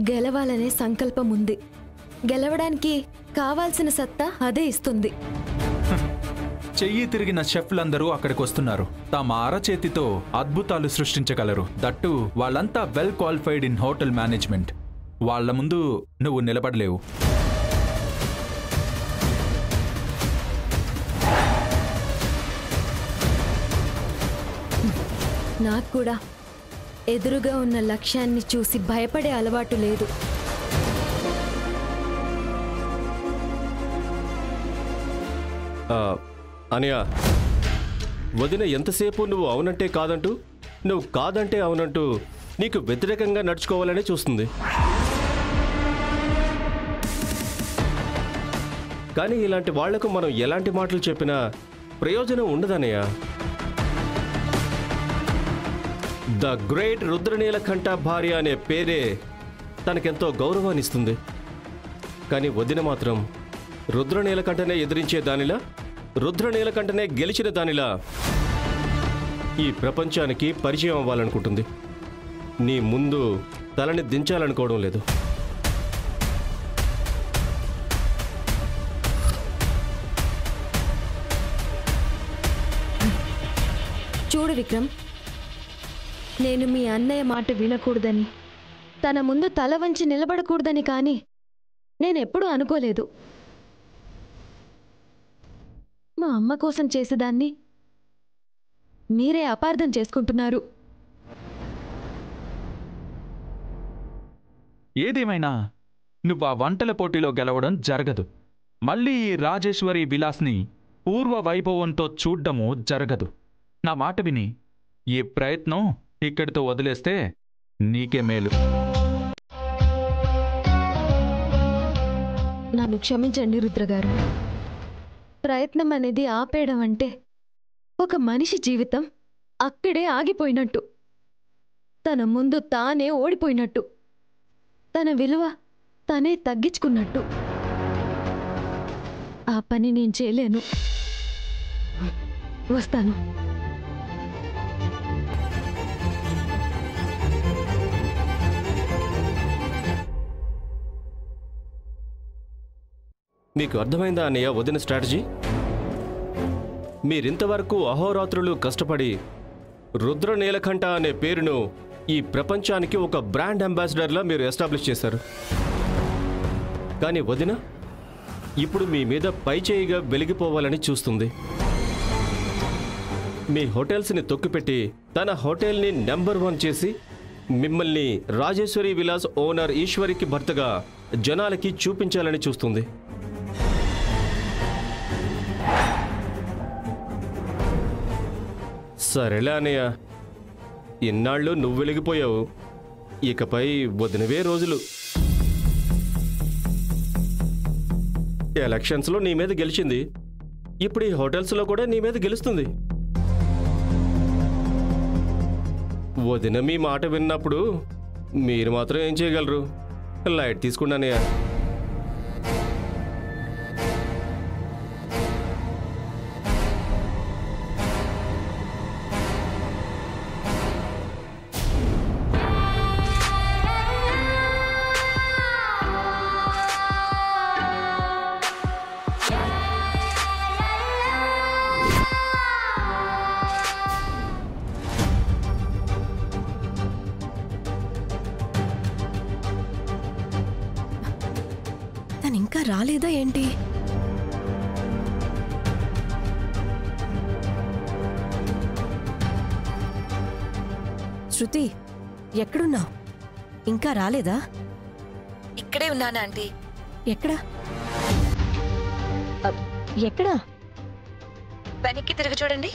గెలవాలనే సంకల్పం ఉంది. గెలవడానికి కావాల్సిన సత్తా అదే ఇస్తుంది. చెయ్యి తిరిగిన షెఫ్లందరూ అక్కడికి వస్తున్నారు. తమ అరచేతితో అద్భుతాలు సృష్టించగలరు. దట్టు వాళ్ళంతా well qualified in hotel management. వాళ్ల ముందు నువ్వు నిలబడలేవు. నాకు కూడా ఎదురుగా ఉన్న లక్ష్యాన్ని చూసి భయపడే అలవాటు లేదు. అనియా, వదిన ఎంతసేపు నువ్వు అవునంటే కాదంటూ, నువ్వు కాదంటే అవునంటూ నీకు వ్యతిరేకంగా నడుచుకోవాలనే చూస్తుంది. కానీ ఇలాంటి వాళ్లకు మనం ఎలాంటి మాటలు చెప్పినా ప్రయోజనం ఉండదనయ్య. ద గ్రేట్ రుద్రనీలకంఠ భార్య అనే పేరే తనకెంతో గౌరవాన్ని ఇస్తుంది. కానీ వదిన మాత్రం రుద్రనీలకంఠనే ఎదిరించే దానిలా, రుద్రనీలకంఠనే గెలిచిన దానిలా ఈ ప్రపంచానికి పరిచయం అవ్వాలనుకుంటుంది. నీ ముందు తలని దించాలనుకోవడం లేదు. చూడు విక్రమ్, నేను మీ అన్నయ్య మాట వినకూడదని, తన ముందు తల వంచి నిలబడకూడదని కానీ నేనెప్పుడూ అనుకోలేదు. మా అమ్మ కోసం చేసేదాన్ని మీరే అపార్థం చేసుకుంటున్నారు. ఏదేమైనా నువ్వు ఆ వంటల పోటీలో గెలవడం జరగదు. మళ్ళీ ఈ రాజేశ్వరి విలాస్ని పూర్వ వైభవంతో చూడ్డము జరగదు. నా మాట విని ఈ ప్రయత్నం ఇక్కడితో వదిలేస్తే నీకే మేలు. నన్ను క్షమించండి రుద్రగారు. ప్రయత్నం అనేది ఆపేయడం అంటే ఒక మనిషి జీవితం అక్కడే ఆగిపోయినట్టు, తన ముందు తానే ఓడిపోయినట్టు, తన విలువ తనే తగ్గించుకున్నట్టు. ఆ పని నేను చేయలేను. వస్తాను. మీకు అర్థమైందా అన్నయ్య వదిన స్ట్రాటజీ? మీరింతవరకు అహోరాత్రులు కష్టపడి రుద్రనీలకంఠ అనే పేరును ఈ ప్రపంచానికి ఒక బ్రాండ్ అంబాసిడర్లా మీరు ఎస్టాబ్లిష్ చేశారు. కానీ వదిన ఇప్పుడు మీ మీద పైచేయిగా వెలిగిపోవాలని చూస్తుంది. మీ హోటల్స్ని తొక్కిపెట్టి తన హోటల్ని నెంబర్ 1 చేసి మిమ్మల్ని రాజేశ్వరి విలాస్ ఓనర్ ఈశ్వరికి భర్తగా జనాలకి చూపించాలని చూస్తుంది. సరేలే అన్నయ్య, ఇన్నాళ్ళు నువ్వు వెలిగిపోయావు, ఇకపై వదినవే రోజులు. ఎలక్షన్స్లో నీ మీద గెలిచింది, ఇప్పుడు ఈ హోటల్స్లో కూడా నీ మీద గెలుస్తుంది. వదిన మీ మాట విన్నప్పుడు మీరు మాత్రం ఏం చేయగలరు? లైట్ తీసుకున్నానయ్య. ఇంకా రాలేదా ఏంటి? శృతి, ఎక్కడున్నావు? ఇంకా రాలేదా? ఇక్కడే ఉన్నానా ఆంటీ. ఎక్కడా? ఎక్కడా? వెనక్కి తిరిగి చూడండి.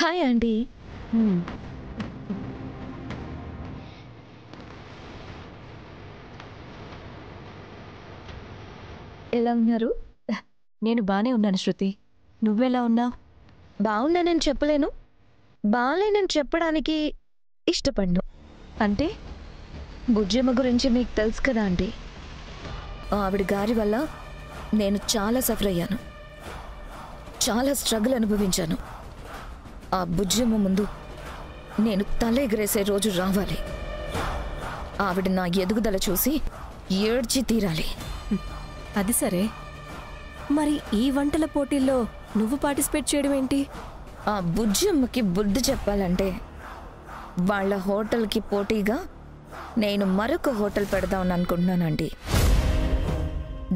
Hi aunty. ఎలా ఉన్నారు? నేను బానే ఉన్నాను శృతి. నువ్వెలా ఉన్నావు? బాగున్నానని చెప్పలేను, బాగాలేనని చెప్పడానికి ఇష్టపడ్ను. అంటే బుజ్జమ్మ గురించి మీకు తెలుసు కదా ఆంటీ. ఆవిడ గారి వల్ల నేను చాలా సఫర్ అయ్యాను, చాలా స్ట్రగుల్ అనుభవించాను. ఆ బుజ్జమ్మ ముందు నేను తల ఎగరేసే రోజు రావాలి. ఆవిడ నా ఎదుగుదల చూసి ఏడ్చి తీరాలి. అది సరే, మరి ఈ వంటల పోటీల్లో నువ్వు పార్టిసిపేట్ చేయడం ఏంటి? ఆ బుజ్జమ్మకి బుద్ధి చెప్పాలంటే వాళ్ళ హోటల్కి పోటీగా నేను మరొక హోటల్ పెడదామని అనుకుంటున్నానండి.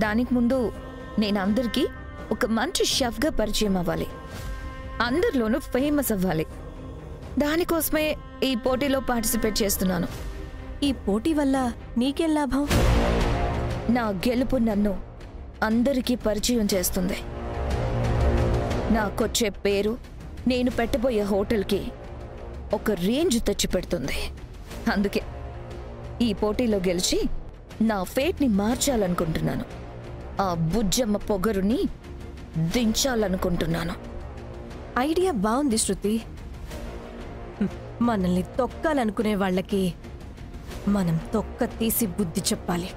దానికి ముందు నేను అందరికీ ఒక మంచి షెఫ్గా పరిచయం అవ్వాలి, అందరిలోనూ ఫేమస్ అవ్వాలి. దానికోసమే ఈ పోటీలో పార్టిసిపేట్ చేస్తున్నాను. ఈ పోటీ వల్ల నీకేం లాభం? నా గెలుపు నన్ను అందరికీ పరిచయం చేస్తుంది. నాకొచ్చే పేరు నేను పెట్టబోయే హోటల్కి ఒక రేంజ్ తెచ్చిపెడుతుంది. అందుకే ఈ పోటీలో గెలిచి నా ఫేట్ని మార్చాలనుకుంటున్నాను. ఆ బుజ్జమ్మ పొగరుని దించాలనుకుంటున్నాను. ఐడియా బాగుంది శృతి. మనల్ని తొక్కాలనుకునే వాళ్ళకి మనం తొక్క తీసి బుద్ధి చెప్పాలి.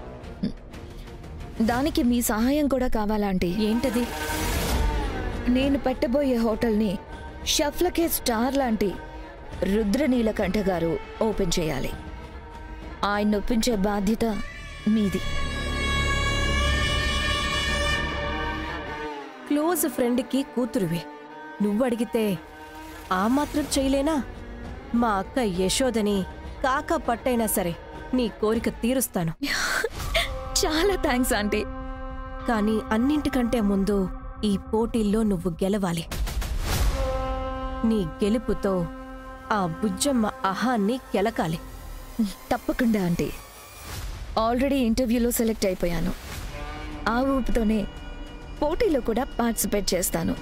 దానికి మీ సహాయం కూడా కావాలంటే ఏంటది? నేను పెట్టబోయే హోటల్ని షెఫ్లకే స్టార్ లాంటి రుద్రనీలకంఠ గారు ఓపెన్ చేయాలి. ఆయన ఒప్పించే బాధ్యత మీది. క్లోజ్ ఫ్రెండ్కి కూతురువి. నువ్వు అడిగితే ఆ మాత్రం చేయలేనా? మా అక్క యశోదని కాక పట్టైనా సరే నీ కోరిక తీరుస్తాను. చాలా థ్యాంక్స్ ఆంటీ. కానీ అన్నింటికంటే ముందు ఈ పోటీల్లో నువ్వు గెలవాలి. నీ గెలుపుతో ఆ బుజ్జమ్మ అహాన్ని కెలకాలి. తప్పకుండా ఆంటీ. ఆల్రెడీ ఇంటర్వ్యూలో సెలెక్ట్ అయిపోయాను. ఆ ఊపుతోనే పోటీలో కూడా పార్టిసిపేట్ చేస్తాను.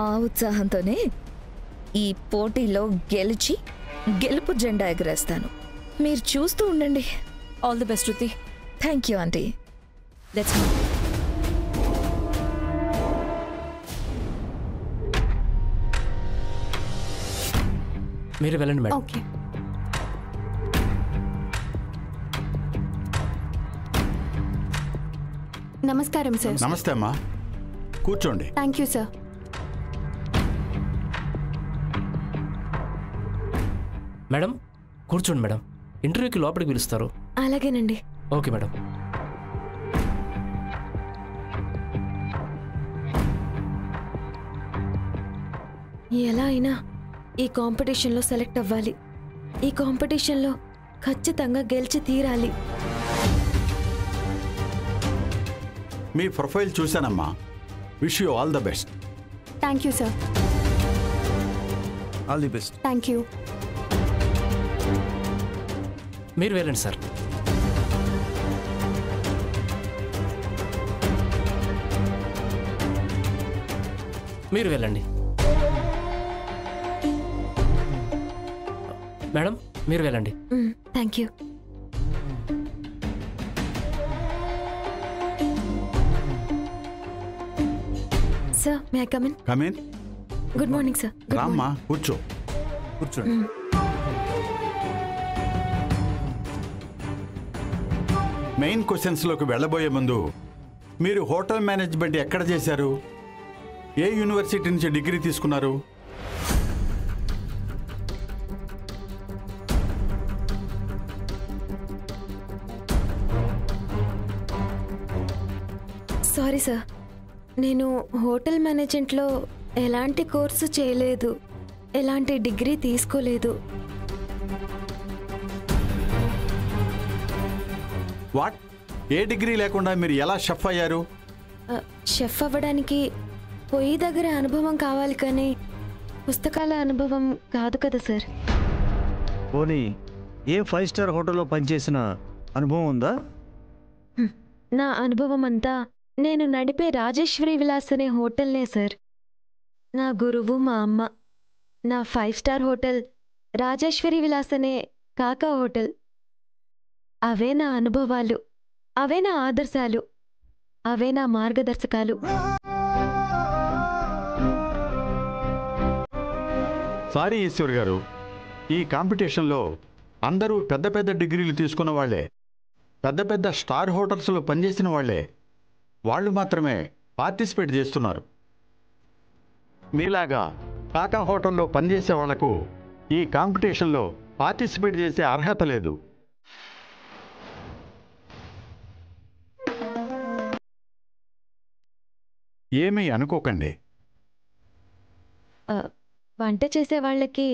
ఆ ఉత్సాహంతోనే ఈ పోటీలో గెలిచి గెలుపు జెండా ఎగరేస్తాను. మీరు చూస్తూ ఉండండి. All the best Shruti. Thank you aunty. Let's go. మీరు వెళ్ళండి మేడం. ఓకే. నమస్కారం సార్. నమస్తే అమ్మా, కూర్చోండి. Thank you sir. మేడం కూర్చోండి మేడం. ఇంటర్వ్యూకి లోపలికి పిలుస్తారు. అలాగేనండి. Okay madam. ఎలా అయినా ఈ కాంపిటీషన్లో సెలెక్ట్ అవ్వాలి. ఈ కాంపిటీషన్లో ఖచ్చితంగా గెలిచి తీరాలి. మీ ప్రొఫైల్ చూశానమ్మా. Wish you all the best. Thank you sir. All the best. Thank you. మీరు వెళ్ళండి సార్. మీరు వెళ్ళండి మేడం. మీరు వెళ్ళండి. Thank you. Sir may I come in? Come in. Good morning sir. రామ్మా, కూర్చో. కూర్చోండి. మెయిన్ క్వశ్చన్స్లోకి వెళ్ళబోయే ముందు మీరు హోటల్ మేనేజ్మెంట్ ఎక్కడ చేశారు? ఏ యూనివర్సిటీ నుంచి డిగ్రీ తీసుకున్నారు? సారీ సార్, నేను హోటల్ మేనేజ్మెంట్లో ఎలాంటి కోర్సు చేయలేదు, ఎలాంటి డిగ్రీ తీసుకోలేదు. వాట్? ఏ డిగ్రీ లేకుండా మీరు ఎలా షెఫ్ అయ్యారు? షెఫ్ అవ్వడానికి పొయ్యి దగ్గర అనుభవం కావాలి, కానీ పుస్తకాల అనుభవం కాదు కదా సార్. పోనీ ఏ 5 స్టార్ హోటల్లో పనిచేసిన అనుభవం ఉందా? నా అనుభవం అంతా నేను నడిపే రాజేశ్వరి విలాస్ అనే హోటల్నే సార్. నా గురువు మా అమ్మ. నా 5 స్టార్ హోటల్ రాజేశ్వరి విలాస్ అనే కాకా హోటల్. అవే నా అనుభవాలు, అవే నా ఆదర్శాలు, అవే నా మార్గదర్శకాలు. సారీ ఈశ్వర్ గారు, ఈ కాంపిటీషన్లో అందరూ పెద్ద పెద్ద డిగ్రీలు తీసుకున్న వాళ్ళే, పెద్ద పెద్ద స్టార్ హోటల్స్లో పనిచేసిన వాళ్ళే, వాళ్ళు మాత్రమే పార్టిసిపేట్ చేస్తున్నారు. మీలాగా కాకా హోటల్లో పనిచేసే వాళ్లకు ఈ కాంపిటీషన్లో పార్టిసిపేట్ చేసే అర్హత లేదు. ఏమీ అనుకోకండి. వంట చేసే వాళ్ళకి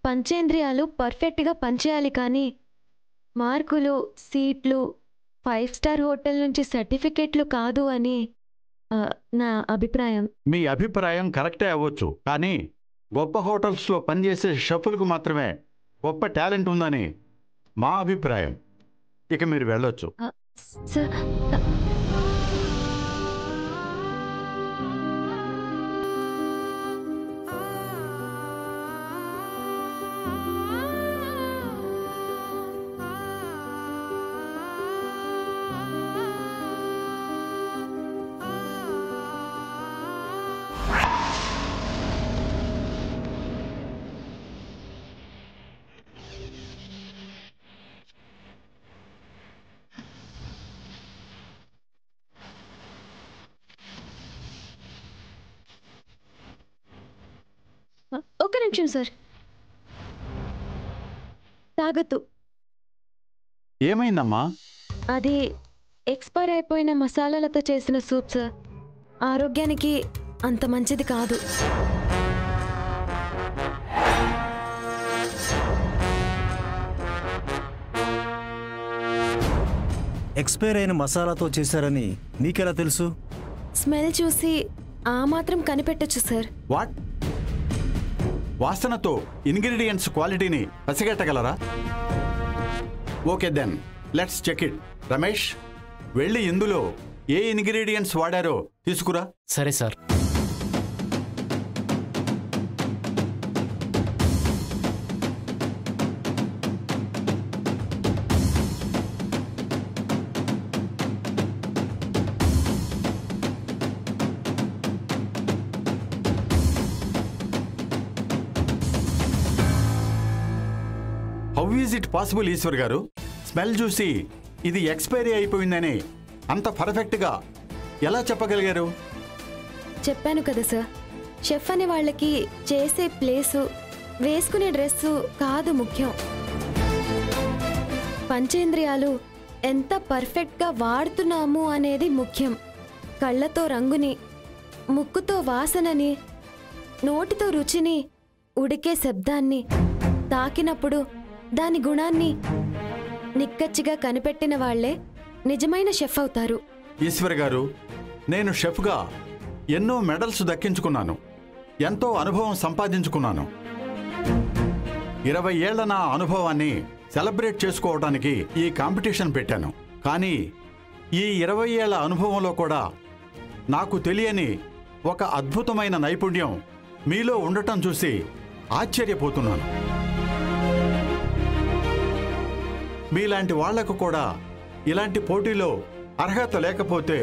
పంచేంద్రియాలు పర్ఫెక్ట్గా పనిచేయాలి, కానీ మార్కులు, సీట్లు 5 స్టార్ హోటల్ నుంచి సర్టిఫికెట్లు కాదు అని నా అభిప్రాయం. మీ అభిప్రాయం కరెక్టే అవ్వచ్చు, కానీ గొప్ప హోటల్స్లో పనిచేసే షెఫ్లకు మాత్రమే గొప్ప టాలెంట్ ఉందని మా అభిప్రాయం. ఇక మీరు వెళ్ళొచ్చు. సార్, ఒక్క నిమిషం సార్. తాగొద్దు. ఏమైందమ్మా? అది ఎక్స్పైర్ అయిపోయిన మసాలాలతో చేసిన సూప్ సార్. ఆరోగ్యానికి అంత మంచిది కాదు. ఎక్స్పైర్ అయిన మసాలాతో చేశారని మీకెలా తెలుసు? స్మెల్ చూసి ఆ మాత్రం కనిపెట్టొచ్చు సార్. వాట్? వాసనతో ఇంగ్రీడియంట్స్ క్వాలిటీని పసిగట్టగలరా? Okay then let's check it. Ramesh, వెళ్ళి ఇందులో ఏ ఇంగ్రీడియంట్స్ వాడారో తీసుకురా. సరే sir. How is it possible Eshwar గారు? స్మెల్ చూసి ఇది ఎక్స్పైరీ అయిపోయిందని అంత పర్ఫెక్ట్గా ఎలా చెప్పగలిగారు? చెప్పాను కదా సార్, షెఫ్ అనే వాళ్ళకి చేసే ప్లేసు, వేసుకునే డ్రెస్సు కాదు ముఖ్యం. పంచేంద్రియాలు ఎంత పర్ఫెక్ట్గా వాడుతున్నాము అనేది ముఖ్యం. కళ్ళతో రంగుని, ముక్కుతో వాసనని, నోటితో రుచిని, ఉడికే శబ్దాన్ని, తాకినప్పుడు దాని గుణాన్ని నిక్కచ్చిగా కనిపెట్టిన వాళ్లే నిజమైన షెఫ్ అవుతారు. ఈశ్వర్ గారు, నేను షెఫ్గా ఎన్నో మెడల్స్ దక్కించుకున్నాను, ఎంతో అనుభవం సంపాదించుకున్నాను. 20 ఏళ్ల నా అనుభవాన్ని సెలబ్రేట్ చేసుకోవడానికి ఈ కాంపిటీషన్ పెట్టాను. కానీ ఈ 20 ఏళ్ల అనుభవంలో కూడా నాకు తెలియని ఒక అద్భుతమైన నైపుణ్యం మీలో ఉండటం చూసి ఆశ్చర్యపోతున్నాను. మీలాంటి వాళ్లకు కూడా ఇలాంటి పోటీలో అర్హత లేకపోతే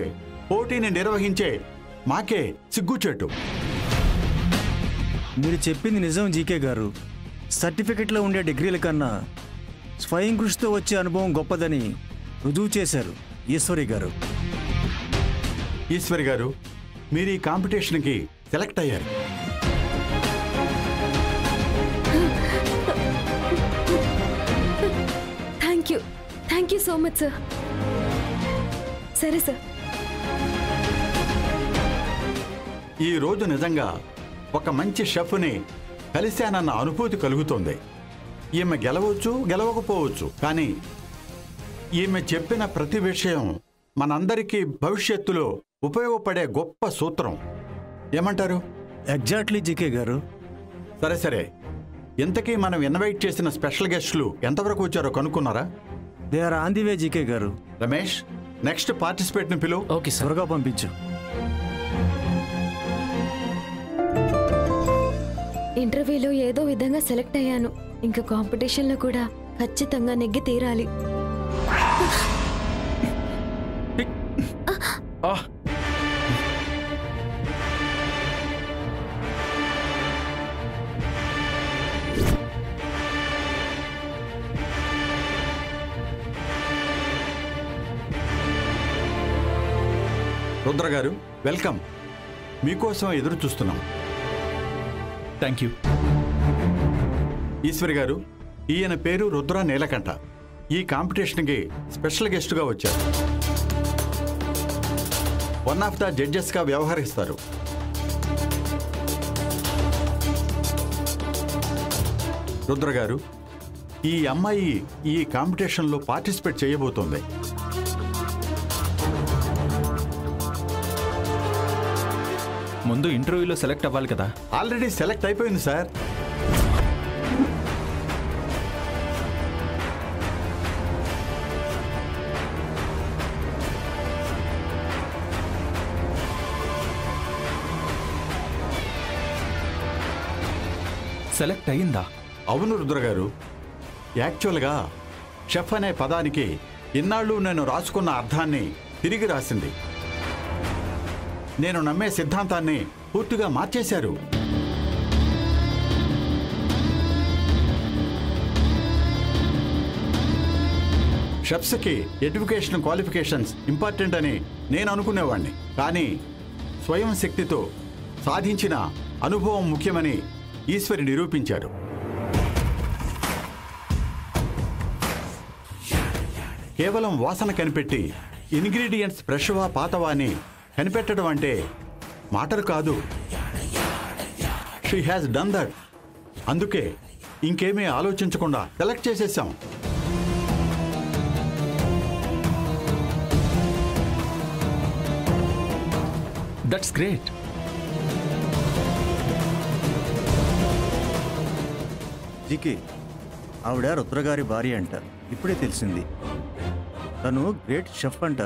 పోటీని నిర్వహించే మాకే సిగ్గుచేటు. మీరు చెప్పింది నిజం జీకే గారు. సర్టిఫికెట్లో ఉండే డిగ్రీల కన్నా స్వయం కృషితో వచ్చే అనుభవం గొప్పదని రుజువు చేశారు ఈశ్వరి గారు. ఈశ్వరి గారు, మీరు ఈ కాంపిటీషన్కి సెలెక్ట్ అయ్యారు. Thank you so much sir. సరే సార్. ఈ రోజు నిజంగా ఒక మంచి షెఫ్ని కలిశానన్న అనుభూతి కలుగుతోంది. ఈమె గెలవచ్చు, గెలవకపోవచ్చు, కానీ ఈమె చెప్పిన ప్రతి విషయం మనందరికీ భవిష్యత్తులో ఉపయోగపడే గొప్ప సూత్రం. ఏమంటారు? ఎగ్జాక్ట్లీ జీకే గారు. సరే సరే, ఇంతకీ మనం ఇన్వైట్ చేసిన స్పెషల్ గెస్టులు ఎంతవరకు వచ్చారో కనుక్కున్నారా? They are on the way GK గారు. రమేష్, నెక్స్ట్ పార్టిసిపేట్ని పిలువు. Okay sir. త్వరగా పంపించు. ఇంటర్వ్యూలో ఏదో విధంగా సెలెక్ట్ అయ్యాను. ఇంకా కాంపిటీషన్లో కూడా ఖచ్చితంగా నెగ్గి తీరాలి. రుద్ర గారు వెల్కమ్. మీకోసం ఎదురు చూస్తున్నాం. Thank you. ఈశ్వరి గారు, ఈయన పేరు రుద్ర నీలకంఠ. ఈ కాంపిటీషన్కి స్పెషల్ గెస్ట్గా వచ్చారు. వన్ ఆఫ్ ద జడ్జెస్గా వ్యవహరిస్తారు. రుద్ర గారు, ఈ అమ్మాయి ఈ కాంపిటీషన్లో పార్టిసిపేట్ చేయబోతోంది. ముందు ఇంటర్వ్యూలో సెలెక్ట్ అవ్వాలి కదా. ఆల్రెడీ సెలెక్ట్ అయిపోయింది సార్. సెలెక్ట్ అయ్యిందా? అవును రుద్ర గారు. యాక్చువల్గా షెఫ్ అనే పదానికి ఇన్నాళ్ళు నేను రాసుకున్న అర్థాన్ని తిరిగి రాసింది. నేను నమ్మే సిద్ధాంతాన్ని పూర్తిగా మార్చేశారు. షెఫ్స్కి ఎడ్యుకేషన్ క్వాలిఫికేషన్స్ ఇంపార్టెంట్ అని నేను అనుకునేవాడిని. కానీ స్వయం శక్తితో సాధించిన అనుభవం ముఖ్యమని ఈశ్వరి నిరూపించారు. కేవలం వాసన కనిపెట్టి ఇంగ్రీడియంట్స్ ఫ్రెష్వా పాతవా అని కనిపెట్టడం అంటే మాటలు కాదు. She has done that. అందుకే ఇంకేమీ ఆలోచించకుండా సెలెక్ట్ చేసేసాం. That's great. జీకే, ఆవిడ రుద్రగారి భార్య అంట. ఇప్పుడే తెలిసింది. తను గ్రేట్ షెఫ్ అంట.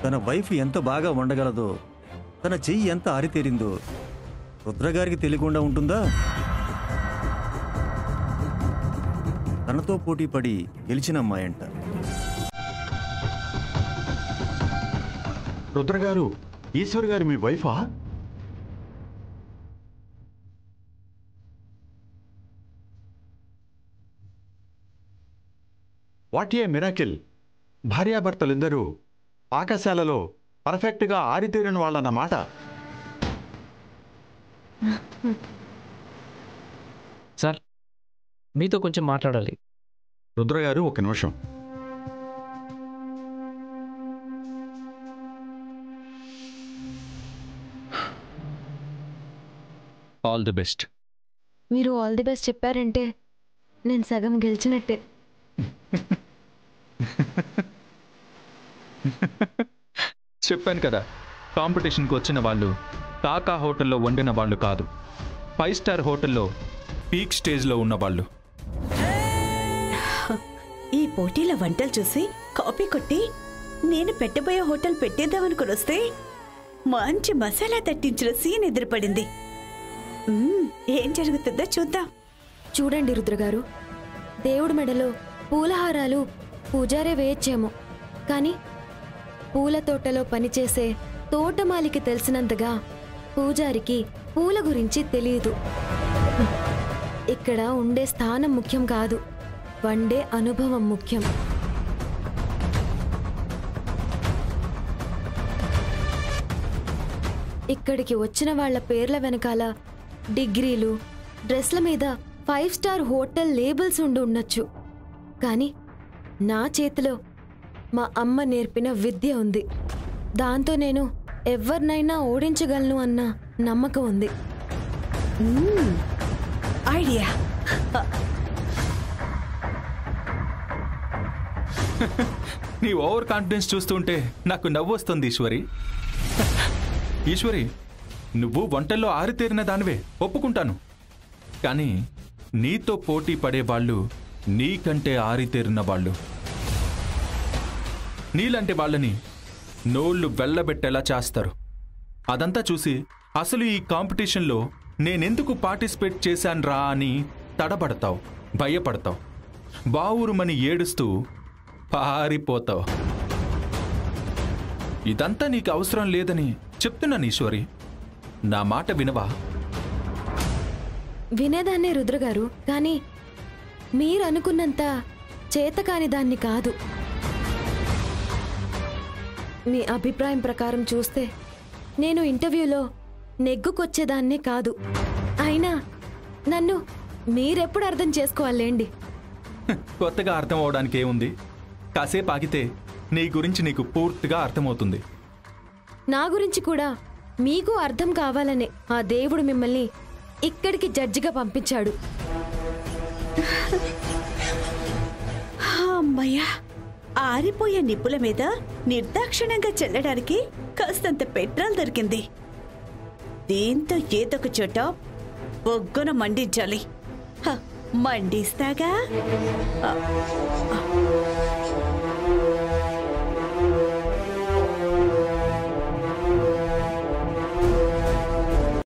తన వైఫ్ ఎంత బాగా వండగలదో, తన చెయ్యి ఎంత ఆరితేరిందో రుద్రగారికి తెలియకుండా ఉంటుందా? తనతో పోటీ పడి గెలిచిన అమ్మాయంట. రుద్ర గారు, ఈశ్వర్ గారు మీ వైఫా? What a miracle. భార్యాభర్తలిద్దరూ పాకశాలలో పర్ఫెక్ట్గా ఆరితేరిన వాళ్ళన్నమాట. సార్, మీతో కొంచెం మాట్లాడాలి. రుద్ర గారు, ఒక నిమిషం. All the best. మీరు ఆల్ ది బెస్ట్ చెప్పారంటే నేను సగం గెలిచినట్టే. చెప్పాను కదా, కాంపిటీషన్కి వచ్చిన వాళ్ళు కాకా హోటల్లో వండిన వాళ్ళు కాదు, 5 స్టార్ హోటల్లో పీక్ స్టేజ్లో ఉన్న వాళ్ళు. ఈ పోటీల వంటలు చూసి కాపీ కొట్టి నేను పెట్టబోయే హోటల్ పెట్టేద్దామనుకుని వస్తే మంచి మసాలా తట్టించిన సీన్ ఎదురుపడింది. ఏం జరుగుతుందో చూద్దాం. చూడండి రుద్రగారు, దేవుడి మెడలో పూలహారాలు పూజారే వేయచ్చేమో, కానీ పూల తోటలో పనిచేసే తోటమాలికి తెలిసినంతగా పూజారికి పూల గురించి తెలియదు. ఇక్కడ ఉండే స్థానం ముఖ్యం కాదు, వండే అనుభవం ముఖ్యం. ఇక్కడికి వచ్చిన వాళ్ళ పేర్ల వెనకాల డిగ్రీలు, డ్రెస్ల మీద 5 స్టార్ హోటల్ లేబుల్స్ ఉండి ఉండొచ్చు, కానీ నా చేతిలో మా అమ్మ నేర్పిన విద్య ఉంది. దాంతో నేను ఎవరినైనా ఓడించగలను అన్న నమ్మకం ఉంది. ఐడియా. నీ ఓవర్ కాన్ఫిడెన్స్ చూస్తుంటే నాకు నవ్వు వస్తుంది ఈశ్వరి. ఈశ్వరి, నువ్వు వంటల్లో ఆరితేరిన దానివే, ఒప్పుకుంటాను. కానీ నీతో పోటీ పడేవాళ్ళు నీకంటే ఆరితేరిన వాళ్ళు. నీలాంటి వాళ్ళని నోళ్ళు వెళ్ళబెట్టేలా చేస్తారు. అదంతా చూసి అసలు ఈ కాంపిటీషన్లో నేనెందుకు పార్టిసిపేట్ చేశాన్రా అని తడబడతావు, భయపడతావు, బావురుమని ఏడుస్తూ పారిపోతావు. ఇదంతా నీకు అవసరం లేదని చెప్తున్నాను ఈశ్వరి. నా మాట వినవా? వినేదాన్నే రుద్రగారు, కానీ మీరు అనుకున్నంత చేతకాని దాన్ని కాదు. మీ అభిప్రాయం ప్రకారం చూస్తే నేను ఇంటర్వ్యూలో నెగ్గుకొచ్చేదాన్నే కాదు. అయినా నన్ను మీరెప్పుడు అర్థం చేసుకోవాలేండి. కొత్తగా అర్థం అవడానికి ఏముంది? కాసేపు ఆగితే నీ గురించి నీకు పూర్తిగా అర్థమవుతుంది. నా గురించి కూడా మీకు అర్థం కావాలనే ఆ దేవుడు మిమ్మల్ని ఇక్కడికి జడ్జిగా పంపించాడు. అమ్మయ్యా, ఆరిపోయే నిప్పుల మీద నిర్దాక్షిణ్యంగా చెల్లడానికి కాస్తంత పెట్రోల్ దొరికింది. దీంతో ఏదొక చోట బొగ్గున మండించాలి. మండిస్తాగా.